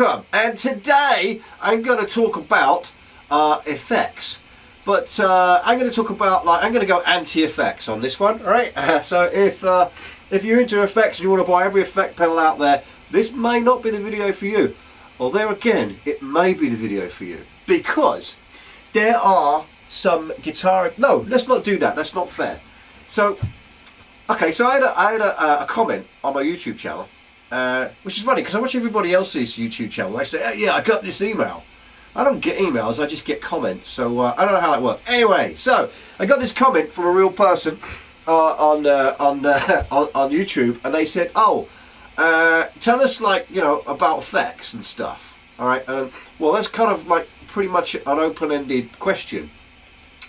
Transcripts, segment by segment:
welcome, and today I'm going to talk about effects, but I'm going to talk about, I'm going to go anti-effects on this one, alright? So if you're into effects and you want to buy every effect pedal out there, this may not be the video for you. Or there again, it may be the video for you, because there are some guitar... No, let's not do that, that's not fair. So, okay, so I had a comment on my YouTube channel, which is funny because I watch everybody else's YouTube channel. They say, oh, yeah, I got this email. I don't get emails, I just get comments, so I don't know how that works. Anyway, so I got this comment from a real person on YouTube, and they said, oh, tell us, about effects and stuff. All right, well, that's kind of pretty much an open-ended question,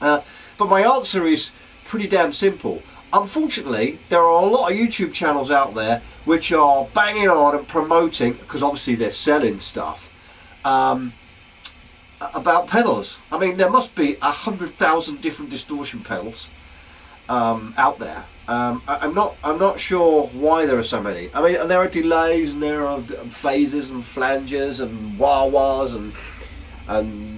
but my answer is pretty damn simple. Unfortunately, there are a lot of YouTube channels out there which are banging on and promoting, because obviously they're selling stuff, about pedals. I mean, there must be 100,000 different distortion pedals out there. I'm not sure why there are so many. I mean, and there are delays, and there are phases and flanges and wah-wahs and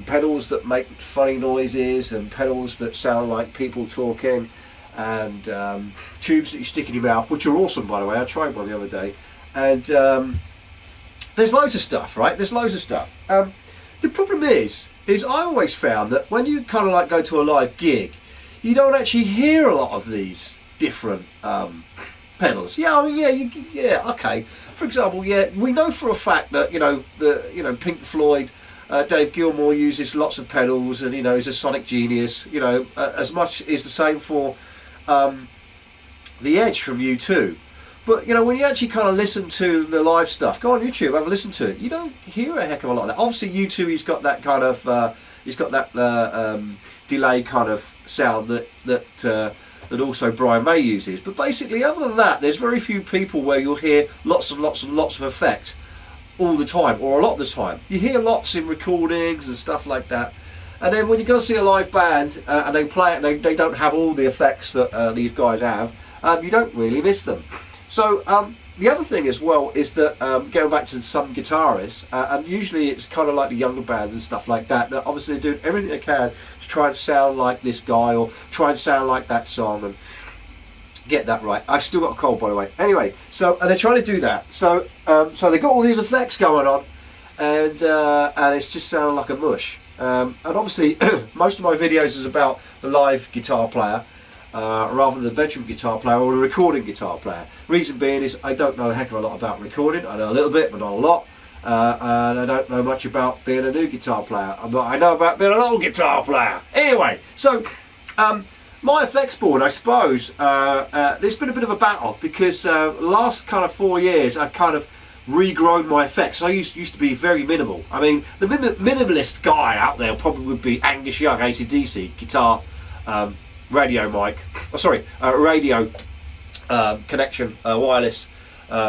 pedals that make funny noises and pedals that sound like people talking, and tubes that you stick in your mouth, which are awesome, by the way. I tried one the other day, and there's loads of stuff, right? There's loads of stuff. The problem is I always found that when you kind of go to a live gig, you don't actually hear a lot of these different pedals. Yeah, I mean, yeah, okay. For example, yeah, we know for a fact that Pink Floyd, Dave Gilmour uses lots of pedals, and he's a sonic genius. As much is the same for The Edge from U2. But when you actually kind of listen to the live stuff, go on YouTube, have a listen to it. You don't hear a heck of a lot of that. Obviously, U2, he's got that kind of delay kind of sound that also Brian May uses. But basically, other than that, there's very few people where you'll hear lots and lots and lots of effect all the time, or a lot of the time. You hear lots in recordings and stuff like that. And then when you go see a live band and they play it, and they don't have all the effects that these guys have, you don't really miss them. So the other thing as well is that going back to some guitarists, and usually it's kind of like the younger bands and stuff like that, that obviously they're doing everything they can to try and sound like this guy, or try and sound like that song, and get that right. I've still got a cold, by the way. Anyway, so and they're trying to do that. So so they've got all these effects going on, and it's just sounding like a mush. And obviously, most of my videos is about the live guitar player, rather than the bedroom guitar player or the recording guitar player. Reason being is I don't know a heck of a lot about recording. I know a little bit, but not a lot. And I don't know much about being a new guitar player. But I know about being an old guitar player. Anyway, so my effects board, I suppose, there's been a bit of a battle, because last kind of 4 years I've kind of regrown my effects. I used to be very minimal. I mean, the minimalist guy out there probably would be Angus Young, AC/DC, guitar, radio mic, radio connection, wireless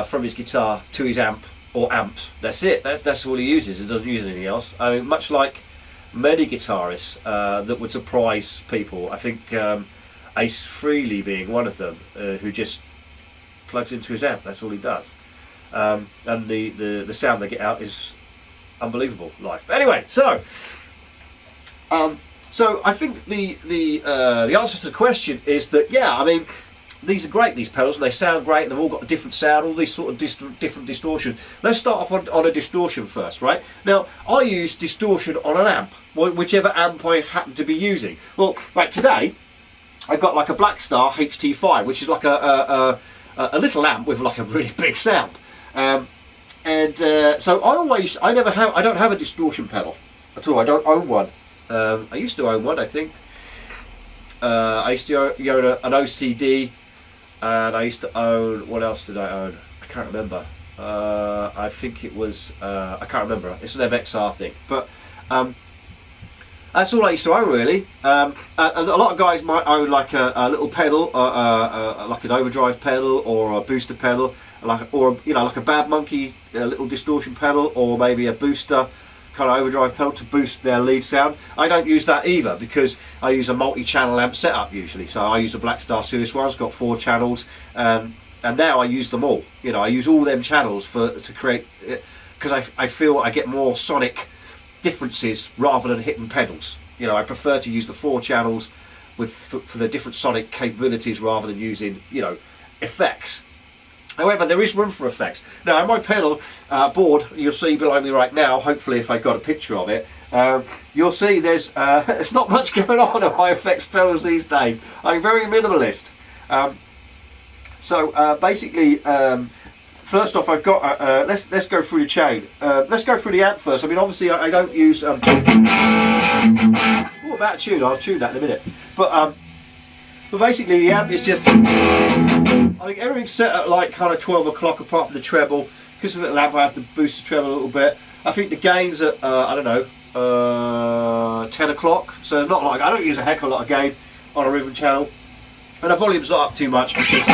from his guitar to his amp or amps. That's it. That's all he uses. He doesn't use anything else. I mean, much like many guitarists that would surprise people. I think Ace Frehley being one of them, who just plugs into his amp. That's all he does. And the sound they get out is unbelievable live. But anyway, so I think the answer to the question is that, yeah, I mean, these are great, these pedals, and they sound great, and they've all got a different sound, all these sort of different distortions. Let's start off on a distortion first, right? Now, I use distortion on an amp, whichever amp I happen to be using. Well, like today, I've got like a Blackstar HT5, which is like a little amp with like a really big sound. So I don't have a distortion pedal at all. I don't own one. I used to own one, I think. I used to own an OCD, and I used to own, what else did I own? I can't remember. I think it was, I can't remember. It's an MXR thing. But that's all I used to own, really. And a lot of guys might own like a little pedal, like an overdrive pedal or a booster pedal, like a Bad Monkey little distortion pedal, or maybe a booster kind of overdrive pedal to boost their lead sound. I don't use that either, because I use a multi-channel amp setup usually. So I use a Blackstar Series 1, it's got 4 channels, and now I use them all. I use all them channels to create because I feel I get more sonic differences rather than hitting pedals. You know, I prefer to use the 4 channels for the different sonic capabilities rather than using, you know, effects. However, there is room for effects. Now, on my pedal board, you'll see below me right now, hopefully if I've got a picture of it, you'll see there's not much going on my effects pedals these days. I'm very minimalist. Basically, first off, I've got, let's go through the chain. Let's go through the amp first. I mean, obviously I don't use, oh, I'm out of tune, I'll tune that in a minute. But basically the amp is just, I think everything's set at like kind of 12 o'clock apart from the treble. Because of the lamp I have to boost the treble a little bit. I think the gain's at, I don't know, 10 o'clock. So not like, I don't use a heck of a lot of gain on a rhythm channel. And the volume's not up too much because, you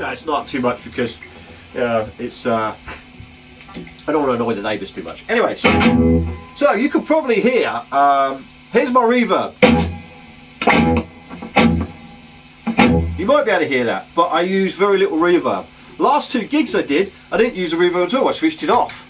know, it's not up too much because it's, I don't want to annoy the neighbours too much. Anyway, so you could probably hear, here's my reverb. You might be able to hear that, but I use very little reverb. Last 2 gigs I didn't use the reverb at all. I switched it off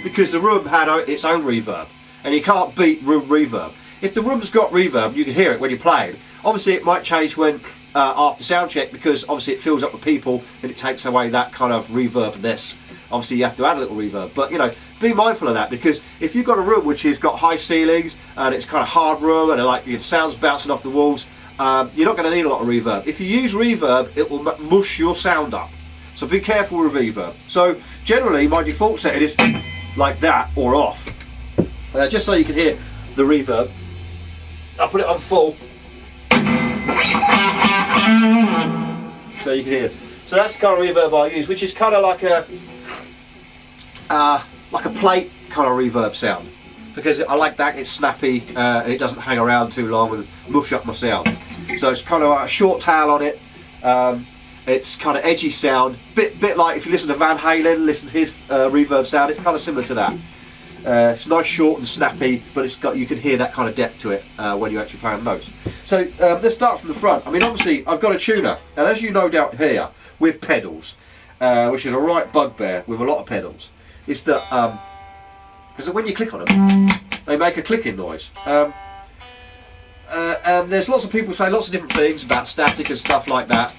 because the room had its own reverb, and you can't beat room reverb. If the room's got reverb, you can hear it when you're playing. Obviously, it might change when after sound check because obviously it fills up with people and it takes away that kind of reverb-ness. Obviously, you have to add a little reverb, but you know, be mindful of that because if you've got a room which has got high ceilings and it's kind of hard room and like the sound's bouncing off the walls, you're not going to need a lot of reverb. If you use reverb, it will mush your sound up. So be careful with reverb. So generally, my default setting is like that or off, just so you can hear the reverb. I'll put it on full, so you can hear. So that's the kind of reverb I use, which is kind of like a plate kind of reverb sound, because I like that. It's snappy and it doesn't hang around too long and mush up my sound. So it's kind of like a short tail on it. It's kind of edgy sound, bit like if you listen to Van Halen, listen to his reverb sound. It's kind of similar to that. It's nice, short and snappy, but it's got, you can hear that kind of depth to it when you actually play on notes. So let's start from the front. I mean, obviously I've got a tuner, and as you no doubt hear with pedals, which is a right bugbear with a lot of pedals, is that because when you click on them, they make a clicking noise. And there's lots of people say lots of different things about static and stuff like that.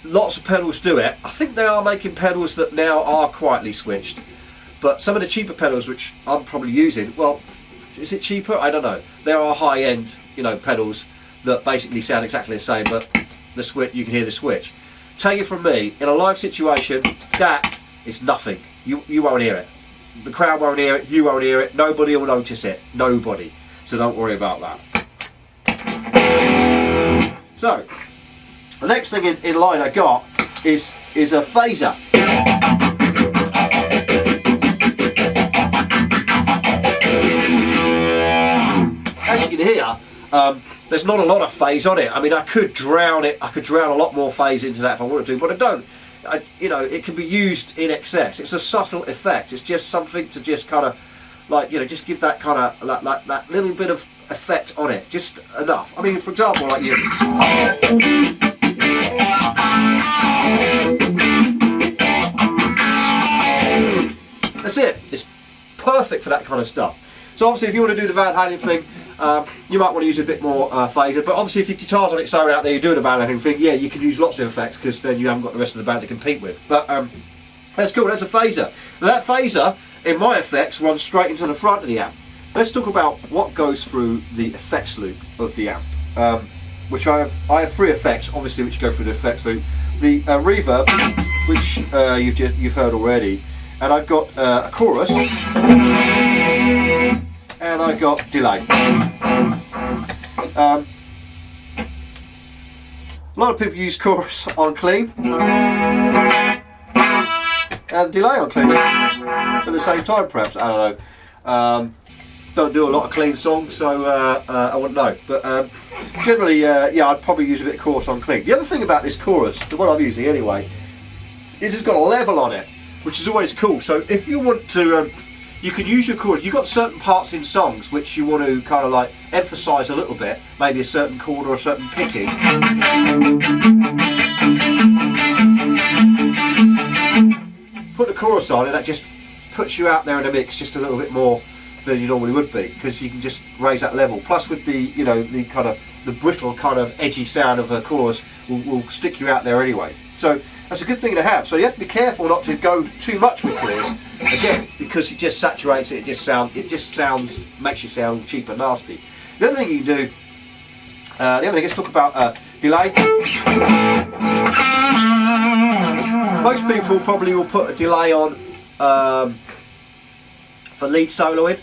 Lots of pedals do it. I think they are making pedals that now are quietly switched. But some of the cheaper pedals, which I'm probably using, well, is it cheaper? I don't know. There are high-end, you know, pedals that basically sound exactly the same, but the switch, you can hear the switch. Take it from me, in a live situation, that is nothing. You won't hear it. The crowd won't hear it. You won't hear it. Nobody will notice it. Nobody. So don't worry about that. So the next thing in line I got is a phaser. As you can hear, there's not a lot of phase on it. I mean, I could drown it. I could drown a lot more phase into that if I wanted to, but I don't. You know, it can be used in excess. It's a subtle effect. It's just something to just kind of, like, you know, just give that kind of like that little bit of effect on it, just enough. I mean, for example, like you. That's it. It's perfect for that kind of stuff. So obviously, if you want to do the Van Halen thing, you might want to use a bit more phaser. But obviously, if your guitar's on its own out there, you're doing a Van Halen thing, yeah, you can use lots of effects because then you haven't got the rest of the band to compete with. But that's cool. That's a phaser. Now that phaser, in my effects, runs straight into the front of the amp. Let's talk about what goes through the effects loop of the amp. Which I have 3 effects, obviously, which go through the effects loop. The reverb, which you've heard already, and I've got a chorus. And I got delay. A lot of people use chorus on clean and delay on clean at the same time, perhaps. I don't know. Don't do a lot of clean songs, so I wouldn't know. But generally, yeah, I'd probably use a bit of chorus on clean. The other thing about this chorus, the one I'm using anyway, is it's got a level on it, which is always cool. So if you want to. You can use your chords. You've got certain parts in songs which you want to kind of like emphasise a little bit, maybe a certain chord or a certain picking. put the chorus on, and that just puts you out there in the mix just a little bit more than you normally would be, because you can just raise that level. Plus with the, you know, the kind of the brittle kind of edgy sound of the chorus will stick you out there anyway. So that's a good thing to have. So you have to be careful not to go too much with chorus, again, because it just saturates it. It just sounds makes you sound cheap and nasty. The other thing you can do, let's talk about delay. Most people probably will put a delay on for lead soloing.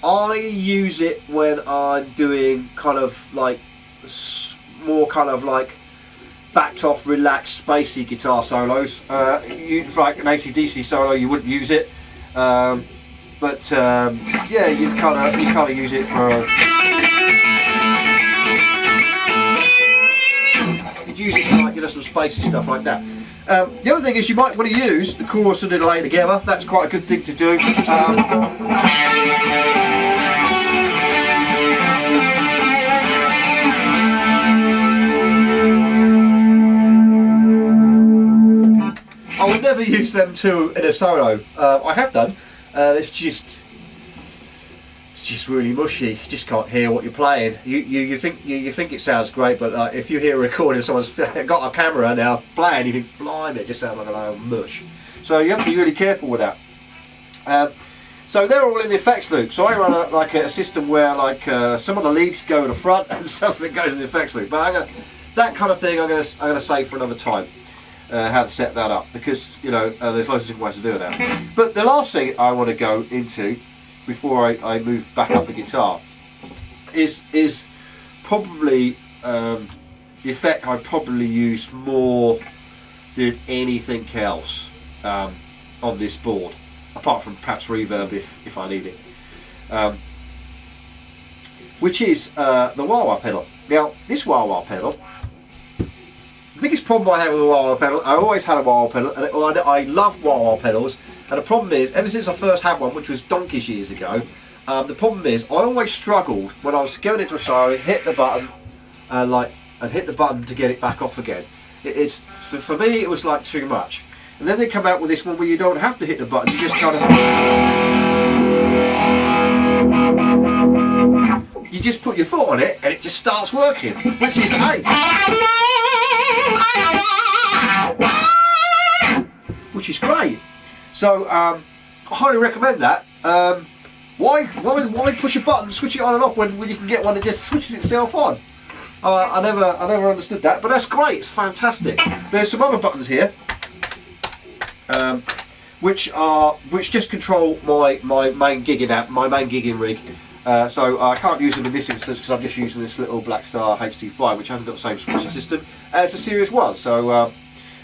I use it when I'm doing kind of like more kind of like backed off, relaxed, spacey guitar solos. For like an AC/DC solo, you wouldn't use it, yeah, you'd kind of use it for. You'd use it for like, you know, some spacey stuff like that. The other thing is you might want to use the chorus and the delay together. That's quite a good thing to do. I would never use them two in a solo. I have done. It's just really mushy. You just can't hear what you're playing. You think it sounds great, but if you hear a recording, someone's got a camera now playing, you think, blimey, it just sounds like a load of mush. So you have to be really careful with that. So they're all in the effects loop. So I run a system where like some of the leads go in the front and some of it goes in the effects loop. But that kind of thing I'm gonna save for another time. How to set that up, because you know there's loads of different ways to do that. But the last thing I want to go into before I move back up the guitar is probably the effect I probably use more than anything else on this board, apart from perhaps reverb if I need it, which is the wah-wah pedal. Now this wah-wah pedal, the biggest problem I have with a wah-wah pedal, I always had a wah-wah pedal, and I love wah-wah pedals, and the problem is, ever since I first had one, which was donkeys years ago, the problem is, I always struggled when I was going into a solo, hit the button, and hit the button to get it back off again. For me, it was like too much. And then they come out with this one where you don't have to hit the button, you just kind of... You just put your foot on it, and it just starts working, which is ace. Which is great. So I highly recommend that. Why push a button, switch it on and off when you can get one that just switches itself on? I never understood that, but that's great. It's fantastic. There's some other buttons here, which just control my main gigging app, my main gigging rig. So I can't use them in this instance because I'm just using this little Blackstar HT5, which hasn't got the same switching system as a Series 1. So,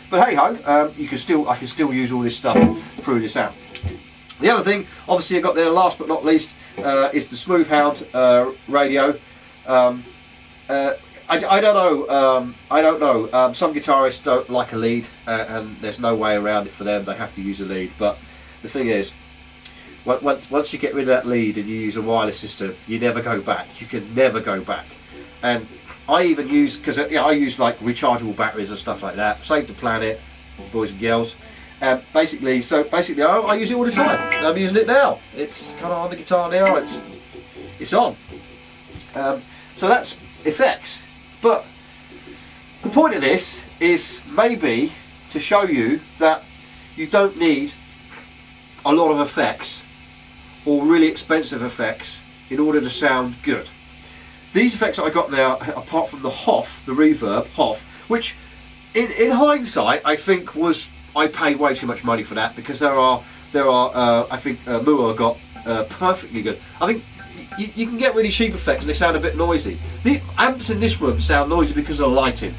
but hey ho, I can still use all this stuff through this app. The other thing, obviously, I got there last but not least, is the SmoothHound radio. I don't know. Some guitarists don't like a lead, and there's no way around it for them. They have to use a lead. But the thing is, once you get rid of that lead and you use a wireless system, you never go back. You can never go back. And I even use, because I use like rechargeable batteries and stuff like that. Save the planet, boys and girls. Basically, I use it all the time. I'm using it now. It's kind of on the guitar now. It's on. So that's effects. But the point of this is maybe to show you that you don't need a lot of effects or really expensive effects in order to sound good. These effects that I got now, apart from the Hoff, the reverb Hoff, which in hindsight I think I paid way too much money for that, because there are I think Moeer got perfectly good. I think you can get really cheap effects and they sound a bit noisy. The amps in this room sound noisy because of the lighting,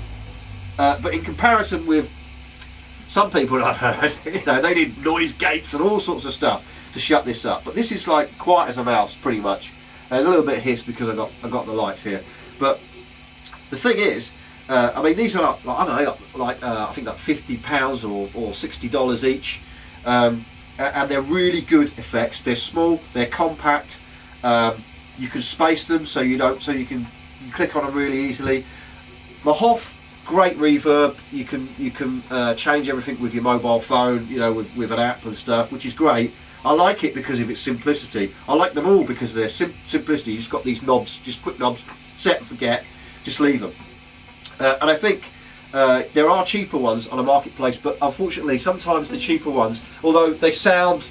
but in comparison with some people that I've heard, they need noise gates and all sorts of stuff to shut this up. But this is like quiet as a mouse, pretty much. There's a little bit of hiss because I got the lights here. But the thing is, I mean, these are like I don't know, I think like £50 or $60 each, and they're really good effects. They're small, they're compact. You can space them so you can click on them really easily. The Hoff great reverb. You can change everything with your mobile phone, you know, with an app and stuff, which is great. I like it because of its simplicity. I like them all because of their simplicity. You just got these knobs, just quick knobs, set and forget, just leave them. And I think there are cheaper ones on the marketplace, but unfortunately sometimes the cheaper ones, although they sound,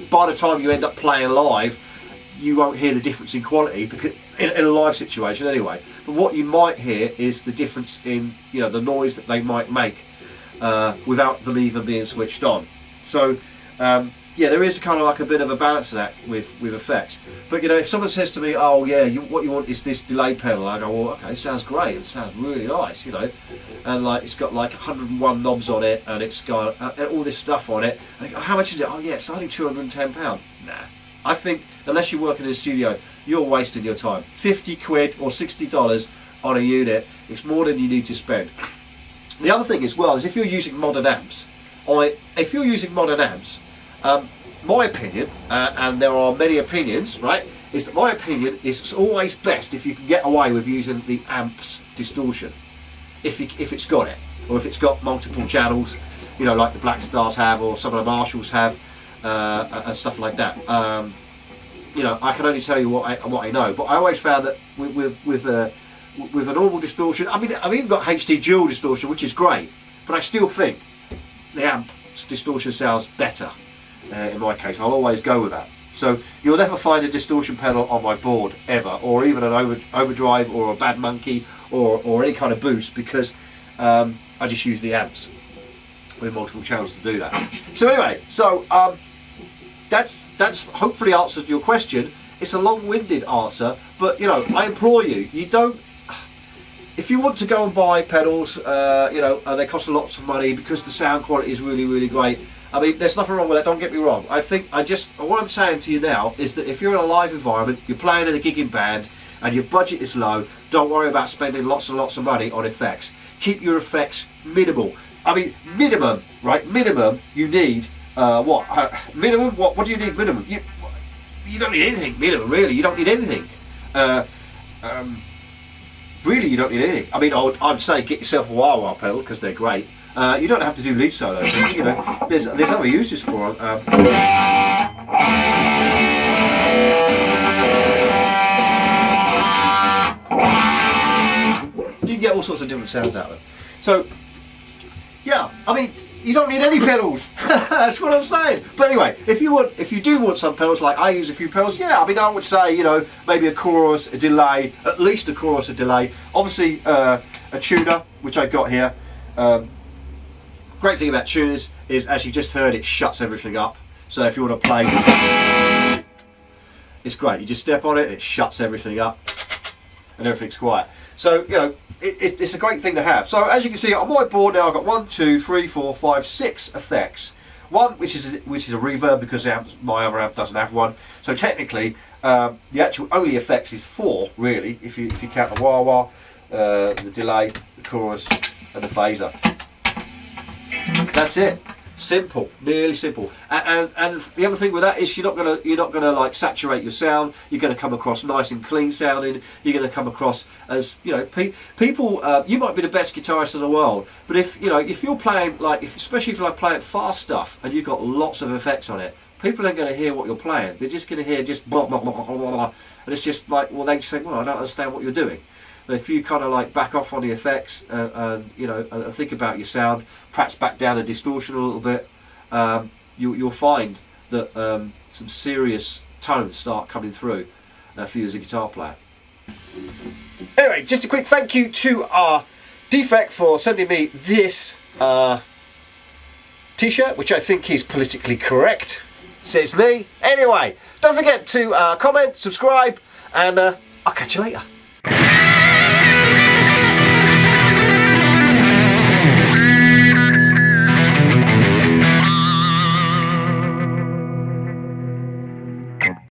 by the time you end up playing live, you won't hear the difference in quality, because in a live situation anyway. But what you might hear is the difference in, you know, the noise that they might make without them even being switched on. So yeah, there is kind of like a bit of a balancing act with effects. But you know, if someone says to me, "Oh yeah, what you want is this delay pedal," I go, "Well, okay, it sounds great. It sounds really nice, you know." And like, it's got like 101 knobs on it, and it's got all this stuff on it. And I go, "How much is it?" "Oh yeah, it's only £210." Nah, I think unless you're working in a studio, you're wasting your time. 50 quid or $60 on a unit, it's more than you need to spend. The other thing as well is if you're using modern amps, my opinion, and there are many opinions, right, is that my opinion is it's always best if you can get away with using the amp's distortion, if it's got it, or if it's got multiple channels, you know, like the Black Stars have, or some of the Marshalls have, and stuff like that. You know, I can only tell you what I know, but I always found that with a normal distortion, I mean, I've even got HD dual distortion, which is great, but I still think the amp's distortion sounds better. In my case, I'll always go with that. So you'll never find a distortion pedal on my board ever, or even an overdrive or a bad monkey or any kind of boost, because I just use the amps with multiple channels to do that. So anyway, so that's hopefully answered your question. It's a long-winded answer, but you know, I implore you don't. If you want to go and buy pedals, you know, and they cost lots of money because the sound quality is really, really great. I mean, there's nothing wrong with that, don't get me wrong. What I'm saying to you now is that if you're in a live environment, you're playing in a gigging band, and your budget is low, don't worry about spending lots and lots of money on effects. Keep your effects minimal. I mean, minimum, right? Minimum, you need, minimum, what do you need minimum? You don't need anything minimum, really. You don't need anything. Really, you don't need anything. I mean, I'd say get yourself a wah-wah pedal, because they're great. You don't have to do lead solos. You know, there's other uses for them. You can get all sorts of different sounds out of them. So, yeah, I mean, you don't need any pedals. That's what I'm saying. But anyway, if you do want some pedals, like I use a few pedals, yeah, I mean, I would say, you know, maybe a chorus, a delay, at least a chorus, a delay. Obviously, a tuner, which I got here. Great thing about tuners is, as you just heard, it shuts everything up. So if you want to play, it's great. You just step on it, it shuts everything up, and everything's quiet. So, you know, it's a great thing to have. So as you can see on my board now, I've got 1, 2, 3, 4, 5, 6 effects. One which is a reverb, because my other amp doesn't have one. So technically, the actual only effects is 4 really, if you count the wah-wah, the delay, the chorus, and the phaser. That's it. Simple, nearly simple. And the other thing with that is you're not gonna like saturate your sound. You're gonna come across nice and clean sounding. You're gonna come across as, you know, people. You might be the best guitarist in the world, but if you're playing especially if you're like playing fast stuff and you've got lots of effects on it, people aren't going to hear what you're playing. They're just going to hear just blah blah blah blah blah, and it's just like, well, they just say, well, I don't understand what you're doing. If you kind of like back off on the effects and you know, and think about your sound, perhaps back down the distortion a little bit, you'll find that some serious tones start coming through for you as a guitar player. Anyway, just a quick thank you to our Defect for sending me this t-shirt, which I think is politically correct, says me. Anyway, don't forget to comment, subscribe, and I'll catch you later.